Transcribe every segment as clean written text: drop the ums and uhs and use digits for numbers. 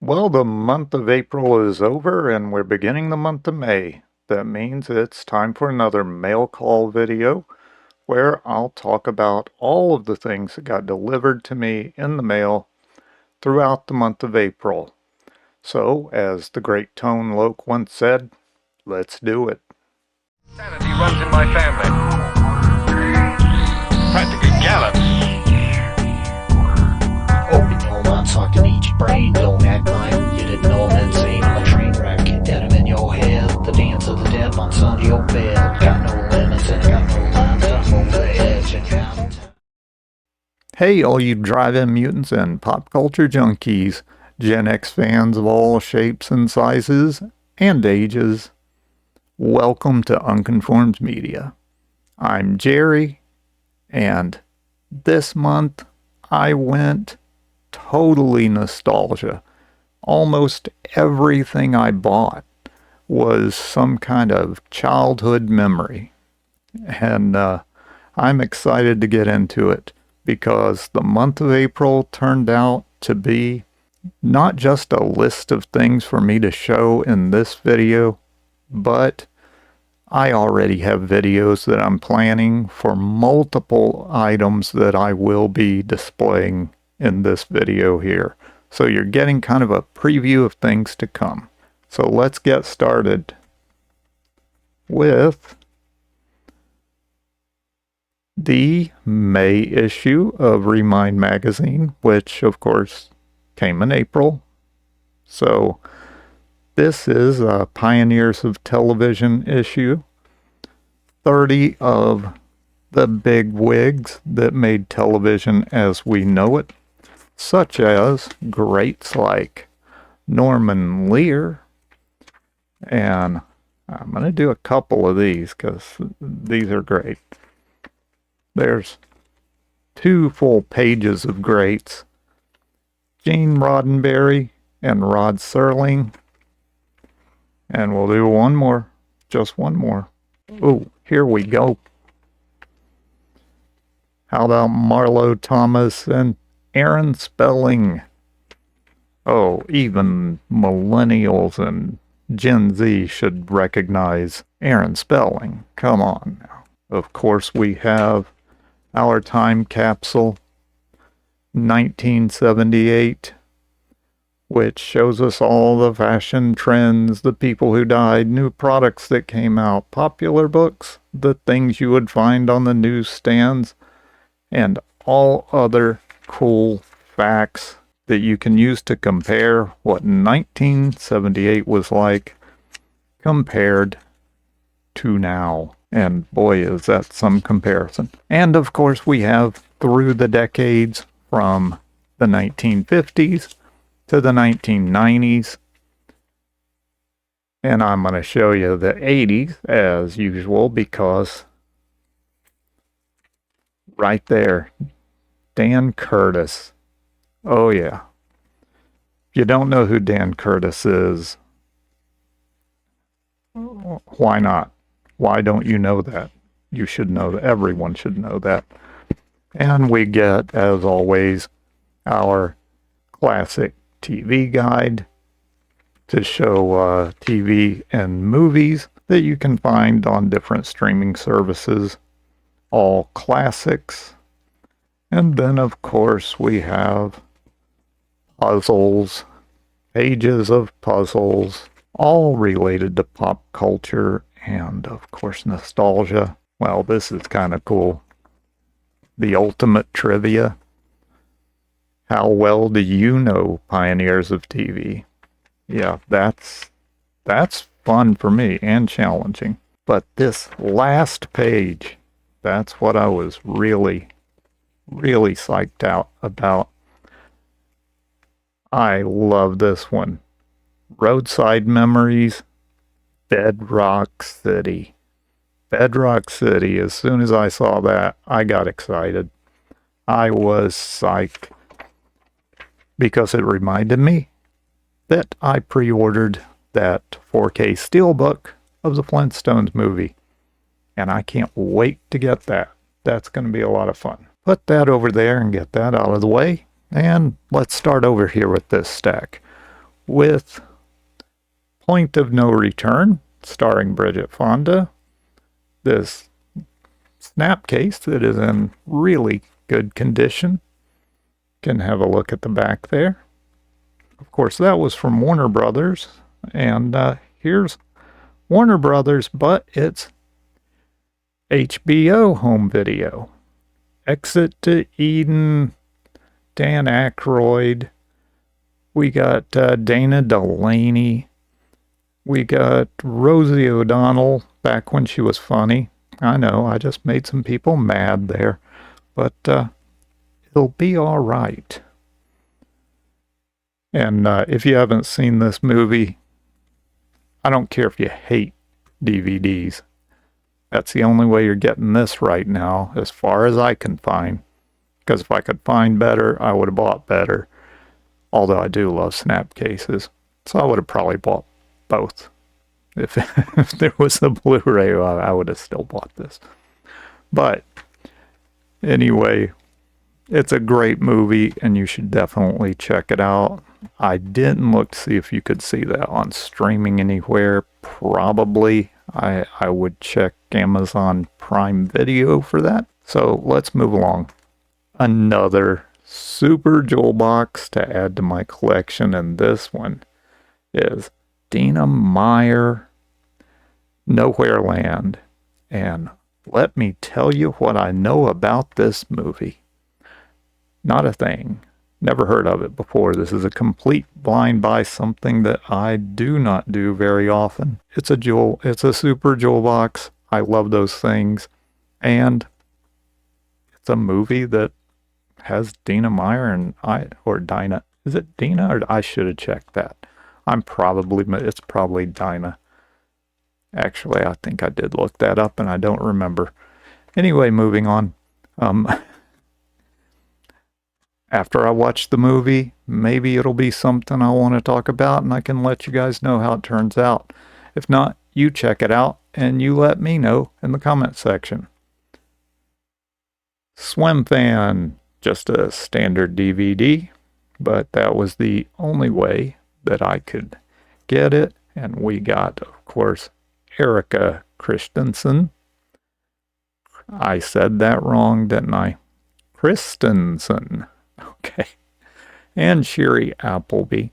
Well, the month of April is over and we're beginning the month of May. That means it's time for another mail call video where I'll talk about all of the things that got delivered to me in the mail throughout the month of April. So, as the great Tone Loc once said, let's do it. Sanity runs in my family. Practically gallops. Open your mind, sucking each brain. Don't act like you didn't know I'm insane. I'm a train wreck, denim in your head. The dance of the dead months under your bed. Got no limits and I got no lines. I'm over the edge and out. Hey, all you drive-in mutants and pop culture junkies, Gen X fans of all shapes and sizes and ages. Welcome to Unconformed Media. I'm Jerry, and this month I went totally nostalgia. Almost everything I bought was some kind of childhood memory. And I'm excited to get into it because the month of April turned out to be not just a list of things for me to show in this video, but I already have videos that I'm planning for multiple items that I will be displaying in this video here. So you're getting kind of a preview of things to come. So let's get started with the May issue of Remind magazine, which of course came in April. So this is a Pioneers of Television issue. 30 of the big wigs that made television as we know it, such as greats like Norman Lear, and I'm going to do a couple of these because these are great. There's 2 full pages of greats. Gene Roddenberry and Rod Serling. And we'll do one more, just one more. Oh, here we go. How about Marlo Thomas and Aaron Spelling? Oh, even millennials and Gen Z should recognize Aaron Spelling. Come on now. Of course, we have our time capsule, 1978, which shows us all the fashion trends, the people who died, new products that came out, popular books, the things you would find on the newsstands, and all other cool facts that you can use to compare what 1978 was like compared to now. And boy, is that some comparison. And of course, we have through the decades from the 1950s to the 1990s. And I'm going to show you the 80s as usual because right there, Dan Curtis. Oh yeah. If you don't know who Dan Curtis is, why not? Why don't you know that? You should know that. Everyone should know that. And we get, as always, our classic TV guide to show TV and movies that you can find on different streaming services. All classics. And then, of course, we have puzzles, pages of puzzles, all related to pop culture and, of course, nostalgia. Well, this is kind of cool. The ultimate trivia. How well do you know Pioneers of TV? Yeah, that's fun for me and challenging. But this last page, that's what I was really psyched out about. I love this one. Roadside Memories, Bedrock City. Bedrock City, as soon as I saw that, I got excited. I was psyched because it reminded me that I pre-ordered that 4K Steelbook of the Flintstones movie. And I can't wait to get that. That's going to be a lot of fun. Put that over there and get that out of the way. And let's start over here with this stack. with Point of No Return, starring Bridget Fonda. This Snapcase that is in really good condition. Can have a look at the back there. Of course, that was from Warner Brothers. And here's Warner Brothers, but it's HBO home video. Exit to Eden, Dan Aykroyd. We got Dana Delaney. We got Rosie O'Donnell back when she was funny. I know, I just made some people mad there. But it'll be all right. And if you haven't seen this movie, I don't care if you hate DVDs. That's the only way you're getting this right now, as far as I can find. Because if I could find better, I would have bought better. Although I do love Snapcases. So I would have probably bought both. If there was a Blu-ray, I would have still bought this. But anyway, it's a great movie, and you should definitely check it out. I didn't look to see if you could see that on streaming anywhere. Probably. I would check Amazon Prime Video for that. So let's move along. Another super jewel box to add to my collection, and this one is Dina Meyer, Nowhere Land. And let me tell you what I know about this movie. Not a thing. Never heard of it before. This is a complete blind buy, something that I do not do very often. It's a jewel. It's a super jewel box. I love those things. And it's a movie that has Dina Meyer and or Dinah. Is it Dina, or I should have checked that? It's probably Dinah. Actually, I think I did look that up and I don't remember. Anyway, moving on. After I watch the movie, maybe it'll be something I want to talk about and I can let you guys know how it turns out. If not, you check it out and you let me know in the comment section. Swimfan, just a standard DVD, but that was the only way that I could get it. And we got, of course, Erica Christensen. I said that wrong, didn't I? Christensen. Okay. And Sherry Appleby.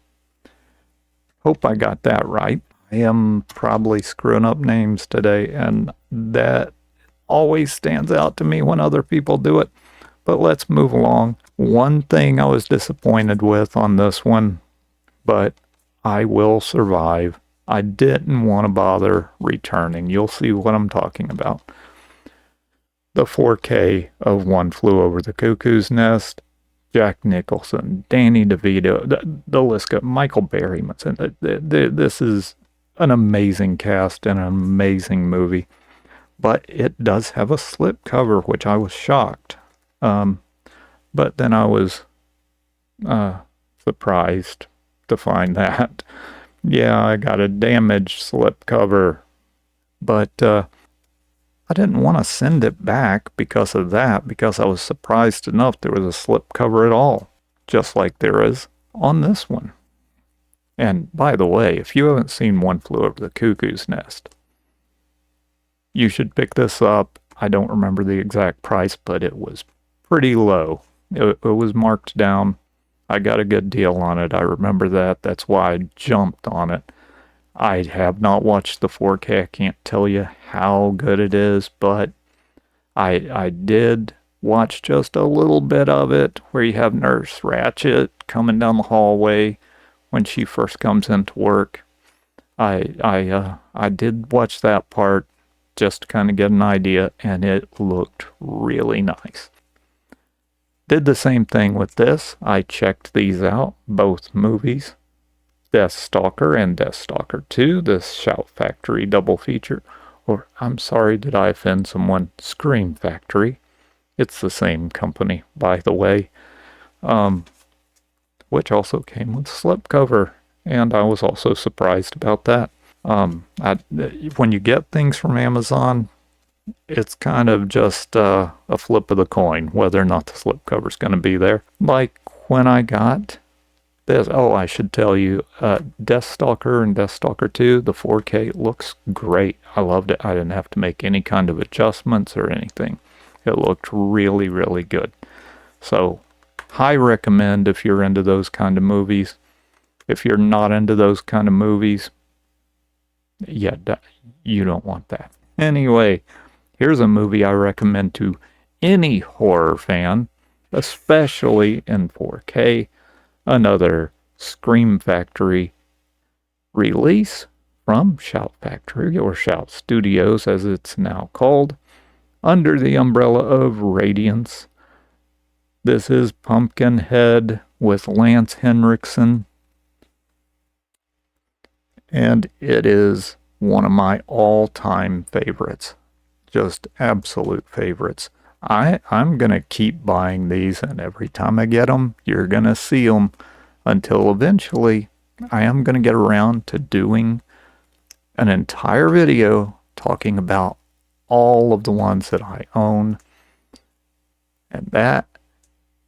Hope I got that right. I am probably screwing up names today, and that always stands out to me when other people do it. But let's move along. One thing I was disappointed with on this one, but I will survive. I didn't want to bother returning. You'll see what I'm talking about. The 4K of One Flew Over the Cuckoo's Nest. Jack Nicholson, Danny DeVito, the list goes, Michael Berryman. This is an amazing cast and an amazing movie. But it does have a slip cover, which I was shocked. But then I was surprised to find that. Yeah, I got a damaged slip cover. But I didn't want to send it back because of that, because I was surprised enough there was a slip cover at all, just like there is on this one. And by the way, if you haven't seen One Flew Over the Cuckoo's Nest, you should pick this up. I don't remember the exact price, but it was pretty low. It was marked down. I got a good deal on it. I remember that. That's why I jumped on it. I have not watched the 4K. I can't tell you how good it is, but I did watch just a little bit of it where you have Nurse Ratched coming down the hallway when she first comes into work. I did watch that part just to kind of get an idea, and it looked really nice. Did the same thing with this. I checked these out, both movies. Deathstalker and Deathstalker 2, this Shout Factory double feature. Or, I'm sorry, did I offend someone? Scream Factory. It's the same company, by the way. Which also came with slipcover. And I was also surprised about that. When you get things from Amazon, it's kind of just a flip of the coin, whether or not the slipcover's going to be there. Like when I got this. Oh, I should tell you, Deathstalker and Deathstalker 2, the 4K looks great. I loved it. I didn't have to make any kind of adjustments or anything. It looked really, really good. So, high recommend if you're into those kind of movies. If you're not into those kind of movies, yeah, you don't want that. Anyway, here's a movie I recommend to any horror fan, especially in 4K. Another Scream Factory release from Shout Factory, or Shout Studios as it's now called, under the umbrella of Radiance. This is Pumpkinhead with Lance Henriksen, and it is one of my all-time favorites. Just absolute favorites. I'm going to keep buying these, and every time I get them, you're going to see them until eventually I am going to get around to doing an entire video talking about all of the ones that I own. And that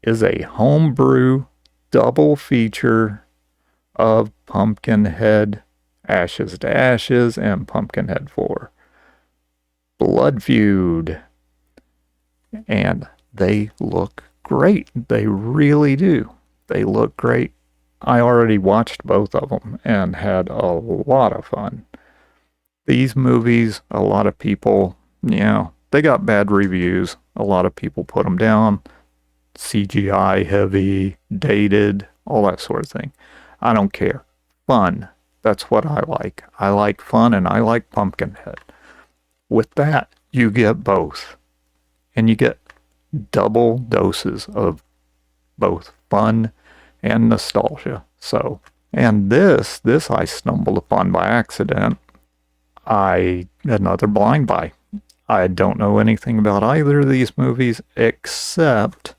is a Homebrew double feature of Pumpkinhead Ashes to Ashes and Pumpkinhead 4 Blood Feud. And they look great. They really do. They look great. I already watched both of them and had a lot of fun. These movies, a lot of people, they got bad reviews. A lot of people put them down. CGI heavy, dated, all that sort of thing. I don't care. Fun. That's what I like. I like fun, and I like Pumpkinhead. With that, you get both. And you get double doses of both fun and nostalgia. So, and this I stumbled upon by accident. Another blind buy. I don't know anything about either of these movies except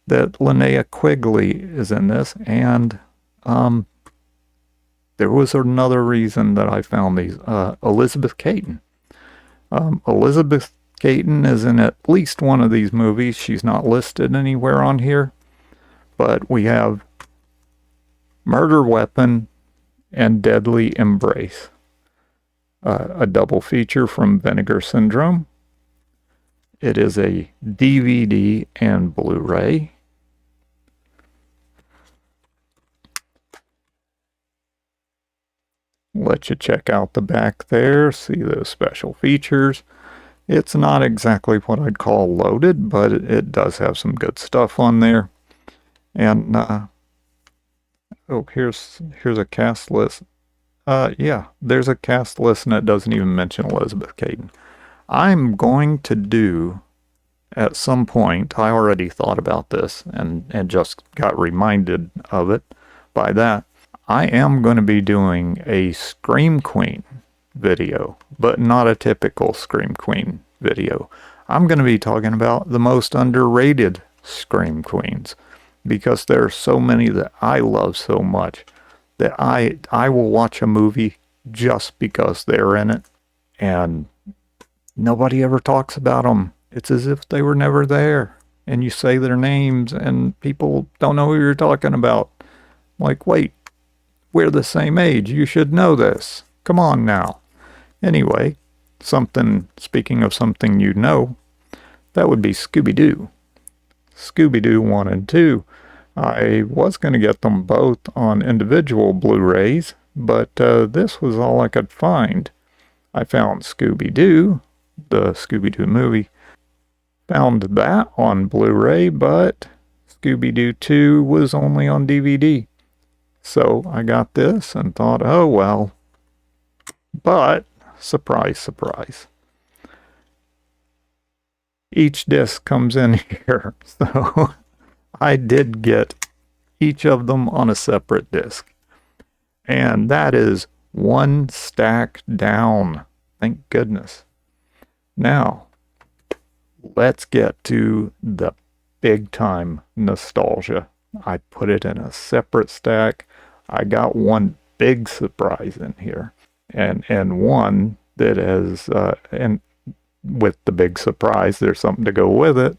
that Linnea Quigley is in this, and there was another reason that I found these. Elizabeth Caton. Elizabeth Caton is in at least one of these movies. She's not listed anywhere on here, but we have Murder Weapon and Deadly Embrace, a double feature from Vinegar Syndrome. It is a DVD and Blu-ray. Let you check out the back there, see those special features. It's not exactly what I'd call loaded, but it does have some good stuff on there. And, here's a cast list. Yeah, there's a cast list, and it doesn't even mention Elizabeth Caton. I'm going to do, at some point, I already thought about this and just got reminded of it by that. I am going to be doing a Scream Queen video, but not a typical Scream Queen video. I'm going to be talking about the most underrated Scream Queens, because there are so many that I love so much that I will watch a movie just because they're in it, and nobody ever talks about them. It's as if they were never there, and you say their names and people don't know who you're talking about. Like, wait, we're the same age. You should know this. Come on now. Anyway, speaking of something you know, that would be Scooby-Doo. Scooby-Doo 1 and 2. I was going to get them both on individual Blu-rays, but this was all I could find. I found Scooby-Doo, the Scooby-Doo movie. Found that on Blu-ray, but Scooby-Doo 2 was only on DVD. So I got this and thought, oh well. But, surprise, surprise. Each disc comes in here, so I did get each of them on a separate disc. And that is one stack down. Thank goodness. Now, let's get to the big time nostalgia. I put it in a separate stack. I got one big surprise in here. And one that is, and with the big surprise, there's something to go with it.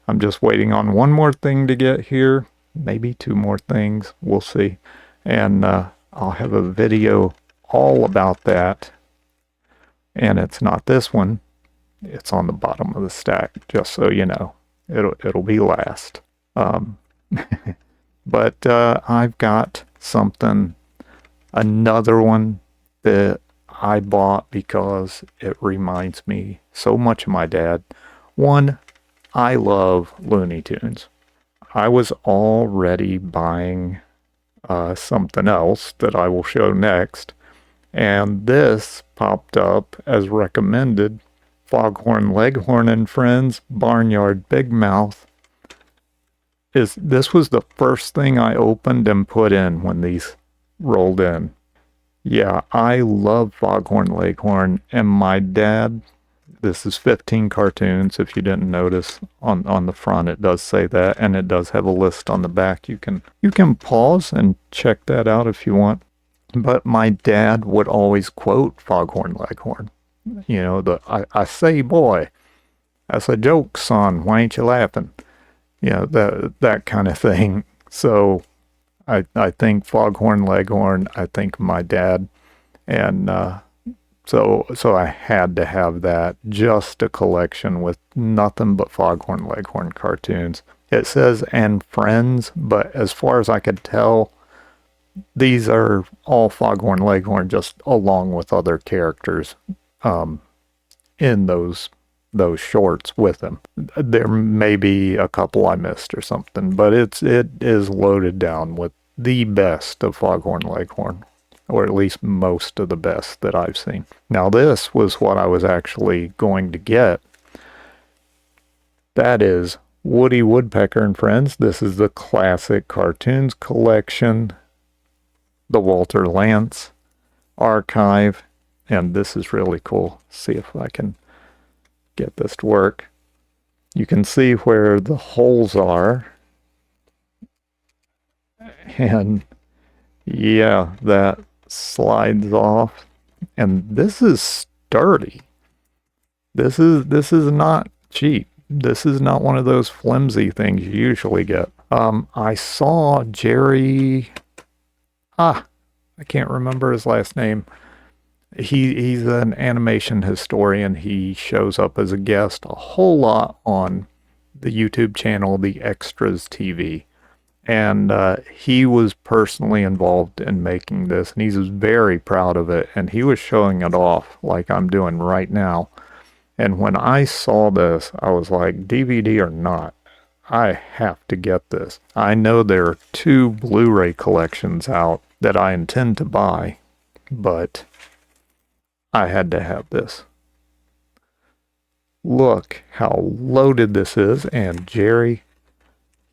I'm just waiting on one more thing to get here. maybe 2 more things. We'll see. And I'll have a video all about that. And it's not this one. It's on the bottom of the stack, just so you know. It'll be last. But I've got something, another one that I bought because it reminds me so much of my dad. One, I love Looney Tunes. I was already buying something else that I will show next, and this popped up as recommended. Foghorn, Leghorn and Friends, Barnyard Big Mouth. This was the first thing I opened and put in when these rolled in. Yeah, I love Foghorn Leghorn, and my dad, this is 15 cartoons, if you didn't notice. On the front it does say that, and it does have a list on the back. You can pause and check that out if you want. But my dad would always quote Foghorn Leghorn. You know, I say, boy, that's a joke, son, why ain't you laughing? You know, that kind of thing. So I think Foghorn Leghorn, I think my dad, and so I had to have that, just a collection with nothing but Foghorn Leghorn cartoons. It says and Friends, but as far as I could tell, these are all Foghorn Leghorn, just along with other characters in those shorts with them. There may be a couple I missed or something, but it is loaded down with the best of Foghorn Leghorn, or at least most of the best that I've seen. Now this was what I was actually going to get. That is Woody Woodpecker and Friends. This is the Classic Cartoons Collection, the Walter Lantz Archive, and this is really cool. See if I can get this to work. You can see where the holes are, and yeah, that slides off, and this is sturdy. This is not cheap. This is not one of those flimsy things you usually get. I saw Jerry, I can't remember his last name. He's an animation historian. He shows up as a guest a whole lot on the YouTube channel, The Extras TV. And he was personally involved in making this, and he's very proud of it. And he was showing it off like I'm doing right now. And when I saw this, I was like, DVD or not, I have to get this. I know there are 2 Blu-ray collections out that I intend to buy, but I had to have this. Look how loaded this is, and Jerry,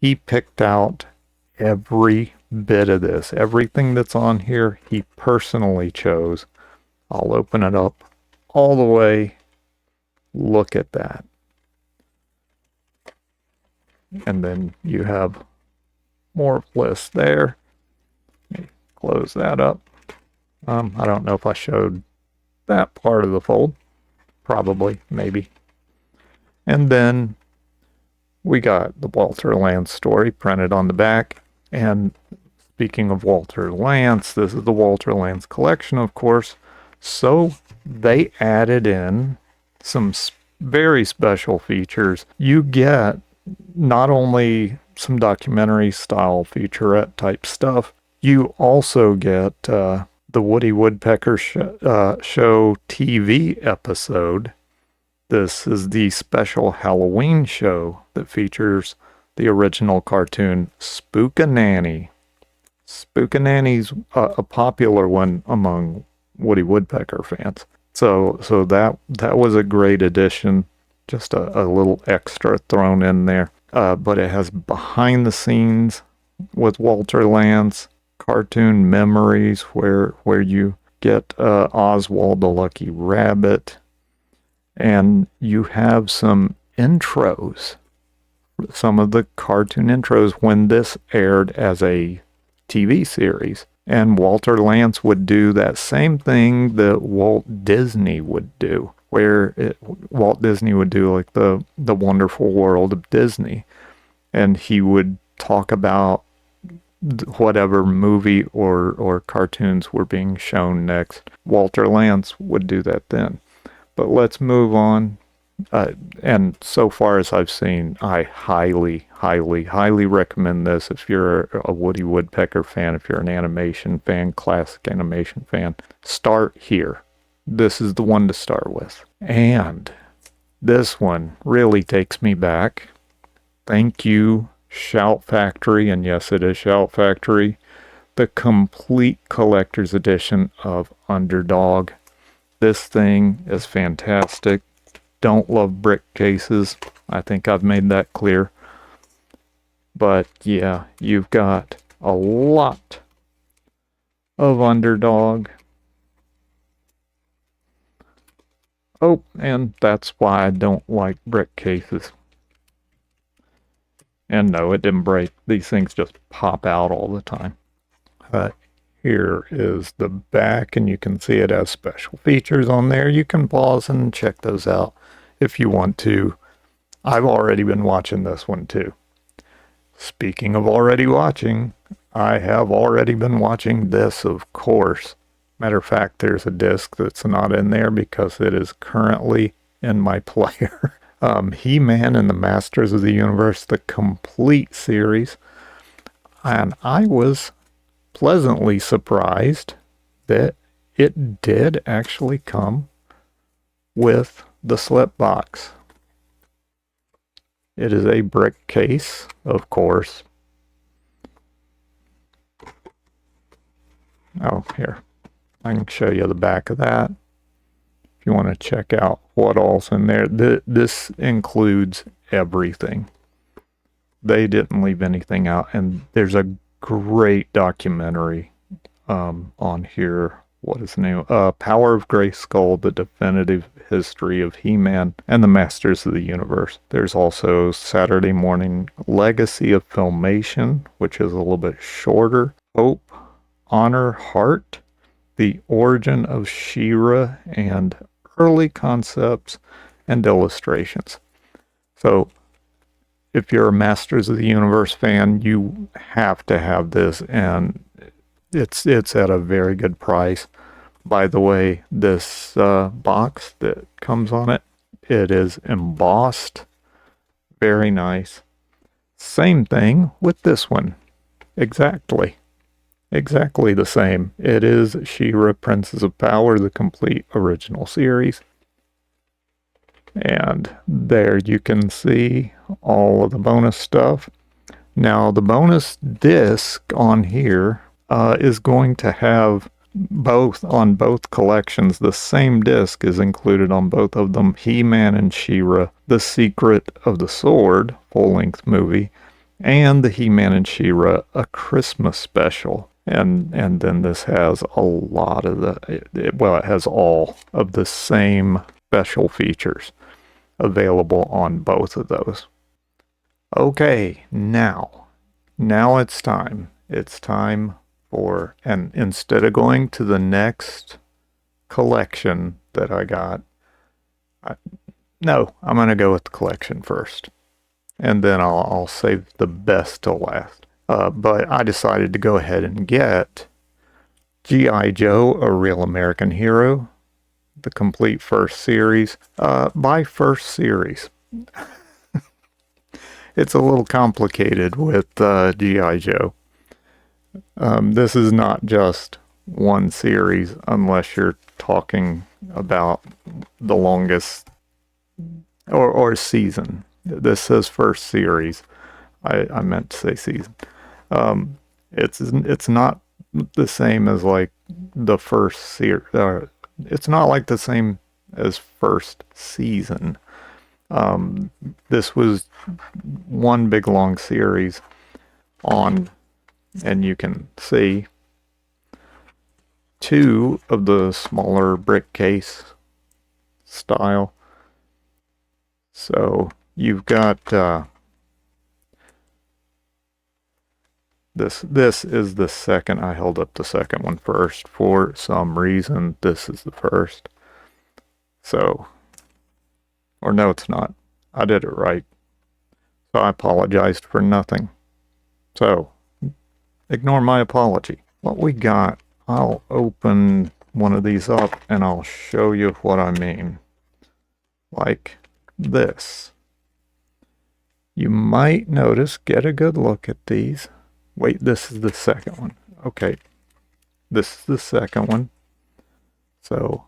he picked out every bit of this. Everything that's on here, he personally chose. I'll open it up all the way. Look at that. And then you have more lists there. Let me close that up. I don't know if I showed that part of the fold. Probably, maybe. And then we got the Walter Lantz story printed on the back. And speaking of Walter Lantz, this is the Walter Lantz collection, of course. So they added in some very special features. You get not only some documentary style featurette type stuff, you also get the Woody Woodpecker show TV episode. This is the special Halloween show that features the original cartoon Spook-a-Nanny. Spook-a-Nanny's a popular one among Woody Woodpecker fans. So that was a great addition. Just a little extra thrown in there. But it has behind the scenes with Walter Lantz, cartoon memories where you get Oswald the Lucky Rabbit, and you have some intros, some of the cartoon intros when this aired as a TV series. And Walter Lantz would do that same thing that Walt Disney would do, where Walt Disney would do like the Wonderful World of Disney, and he would talk about whatever movie or cartoons were being shown next. Walter Lantz would do that then. But let's move on. And so far as I've seen, I highly, highly, highly recommend this if you're a Woody Woodpecker fan, if you're an animation fan, classic animation fan. Start here. This is the one to start with. And this one really takes me back. Thank you, Shout Factory, and yes, it is Shout Factory. The complete collector's edition of Underdog. This thing is fantastic. Don't love brick cases. I think I've made that clear. But yeah, you've got a lot of Underdog. Oh, and that's why I don't like brick cases. And no, it didn't break. These things just pop out all the time. Here is the back, and you can see it has special features on there. You can pause and check those out if you want to. I've already been watching this one too. Speaking of already watching, I have already been watching this, of course. Matter of fact, there's a disc that's not in there because it is currently in my player. He-Man and the Masters of the Universe, the complete series. And I was pleasantly surprised that it did actually come with the slip box. It is a brick case, of course. Oh, here. I can show you the back of that. If you want to check out what all's in there. This includes everything. They didn't leave anything out. And there's a great documentary on here. What is the name? Power of Grayskull, the definitive history of He-Man and the Masters of the Universe. There's also Saturday Morning Legacy of Filmation, which is a little bit shorter. Hope, Honor, Heart, the origin of She-Ra, and early concepts and illustrations. So if you're a Masters of the Universe fan, you have to have this, and it's at a very good price. By the way, this box that comes on it, it is embossed. Very nice. Same thing with this one. Exactly the same. It is She-Ra, Princess of Power, the complete original series. And there you can see all of the bonus stuff. Now, the bonus disc on here is going to have on both collections. The same disc is included on both of them. He-Man and She-Ra, The Secret of the Sword, full-length movie, and the He-Man and She-Ra, A Christmas Special. And then this has a lot of it has all of the same special features available on both of those. Okay, now it's time. It's time for, and instead of going to the next collection that I got, I'm going to go with the collection first. And then I'll save the best to last. But I decided to go ahead and get G.I. Joe, A Real American Hero, the complete first series. By first series, it's a little complicated with G.I. Joe. This is not just one series unless you're talking about the longest or season. This says first series. I meant to say season. It's not the same as like the first series. It's not like the same as first season. This was one big long series on, and you can see two of the smaller brick case style. So you've got this is the second. I held up the second one first for some reason. This is the first. So, or no, it's not. I did it right. So I apologized for nothing. So Ignore my apology. What we got, I'll open one of these up and I'll show you what I mean. Like this. You might notice, get a good look at these. Wait, this is the second one. Okay, this is the second one. So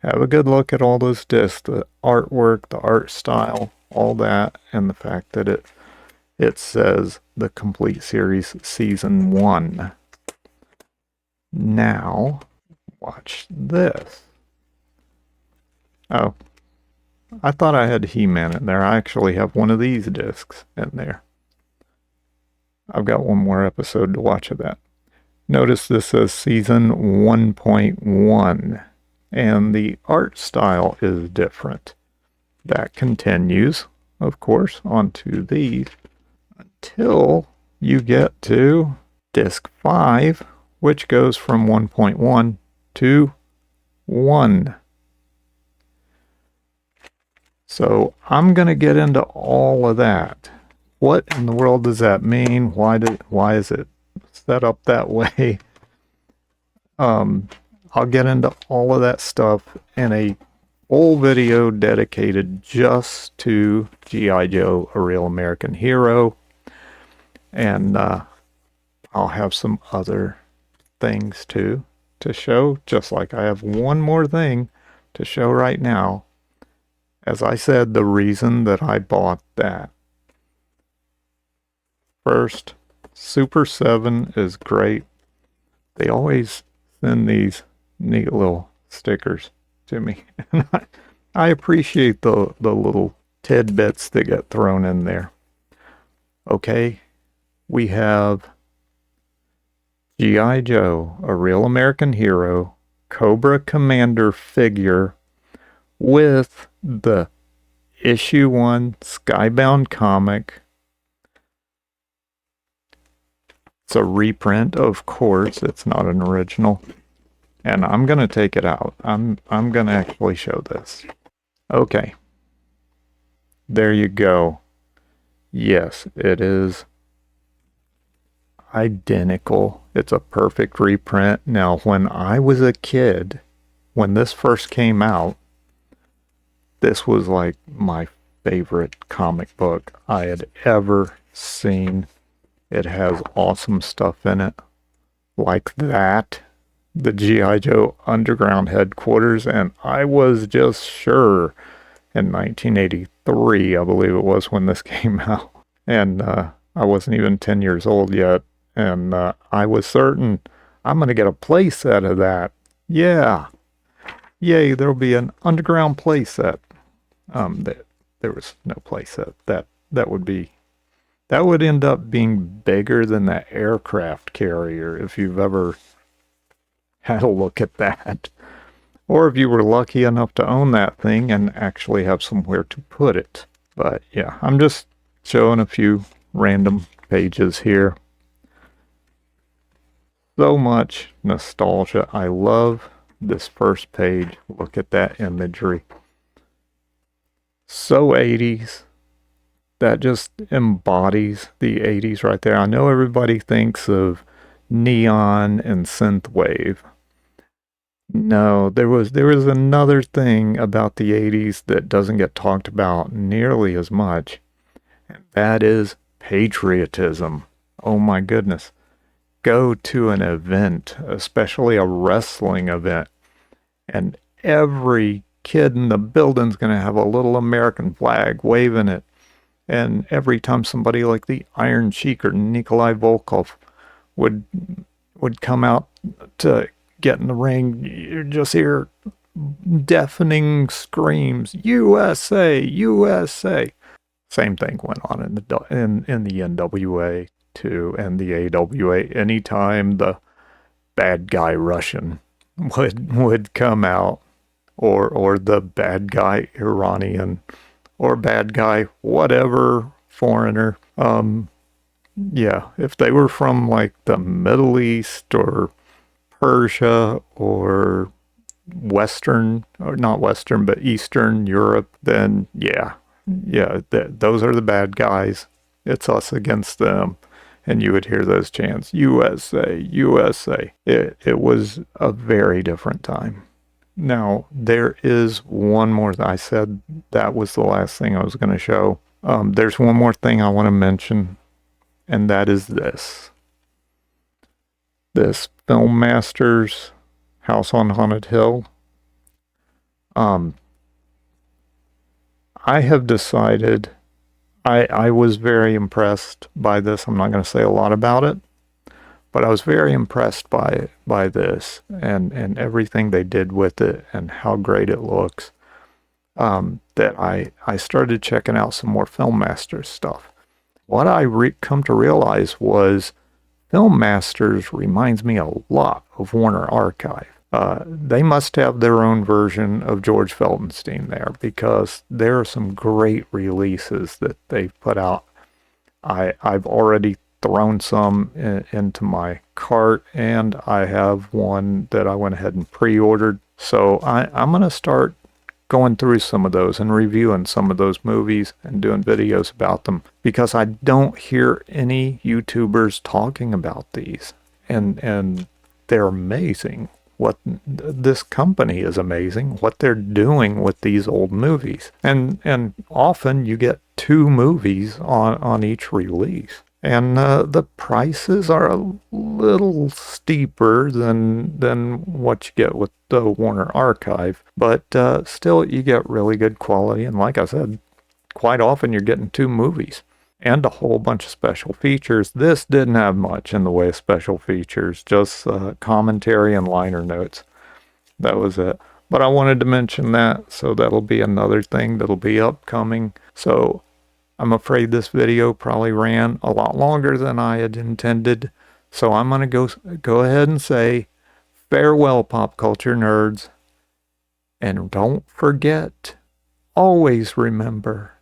have a good look at all those discs, the artwork, the art style, all that, and the fact that it says the complete series season 1. Now, watch this. Oh, I thought I had He-Man in there. I actually have one of these discs in there. I've got one more episode to watch of that. Notice this says season 1.1, and the art style is different. That continues, of course, onto these until you get to disc 5, which goes from 1.1 to 1. So I'm going to get into all of that. What in the world does that mean? Why is it set up that way? I'll get into all of that stuff in a full video dedicated just to G.I. Joe, A Real American Hero. And I'll have some other things too to show, just like I have one more thing to show right now. As I said, the reason that I bought that. First, Super 7 is great. They always send these neat little stickers to me. And I appreciate the little tidbits that get thrown in there. Okay, we have G.I. Joe, A Real American Hero, Cobra Commander figure with the issue 1 Skybound comic. It's a reprint, of course. It's not an original. And I'm going to take it out. I'm going to actually show this. Okay. There you go. Yes, it is identical. It's a perfect reprint. Now, when I was a kid, when this first came out, this was like my favorite comic book I had ever seen. It has awesome stuff in it. Like that. The G.I. Joe Underground headquarters. And I was just sure in 1983, I believe it was, when this came out. And I wasn't even 10 years old yet. And I was certain I'm going to get a play set of that. Yeah. Yay, there'll be an underground play set. There was no play set. That would end up being bigger than that aircraft carrier if you've ever had a look at that. Or if you were lucky enough to own that thing and actually have somewhere to put it. But yeah, I'm just showing a few random pages here. So much nostalgia. I love this first page. Look at that imagery. So 80s. That just embodies the 80s right there. I know everybody thinks of neon and synthwave. No, there was another thing about the 80s that doesn't get talked about nearly as much. And that is patriotism. Oh my goodness. Go to an event, especially a wrestling event, and every kid in the building's going to have a little American flag waving it. And every time somebody like the Iron Sheik or Nikolai Volkov would come out to get in the ring, you just hear deafening screams, USA, USA. Same thing went on in the NWA too, and the AWA. Anytime the bad guy Russian would come out, or the bad guy Iranian, or bad guy whatever foreigner, yeah, if they were from like the Middle East or Persia or Western, or not Western, but Eastern Europe, then yeah, those are the bad guys. It's us against them. and you would hear those chants, USA, USA. It was a very different time. Now, there is one more. I said that was the last thing I was going to show. There's one more thing I want to mention, and that is this. This Film Masters House on Haunted Hill. I have decided, I was very impressed by this. I'm not going to say a lot about it, but I was very impressed by this and everything they did with it and how great it looks. That I started checking out some more Film Masters stuff. What I come to realize was Film Masters reminds me a lot of Warner Archive. They must have their own version of George Feldenstein there, because there are some great releases that they've put out. I've already thrown some into my cart, and I have one that I went ahead and pre-ordered. So I'm going to start going through some of those and reviewing some of those movies and doing videos about them, because I don't hear any YouTubers talking about these, and they're amazing. What this company is amazing, what they're doing with these old movies. And often you get 2 movies on each release. And the prices are a little steeper than what you get with the Warner Archive. But still, you get really good quality. And like I said, quite often you're getting 2 movies. And a whole bunch of special features. This didn't have much in the way of special features, just commentary and liner notes. That was it. But I wanted to mention that, so that'll be another thing that'll be upcoming. So I'm afraid this video probably ran a lot longer than I had intended. So I'm going to go ahead and say farewell, pop culture nerds. And don't forget, always remember,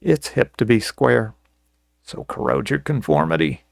it's hip to be square. So corrode your conformity.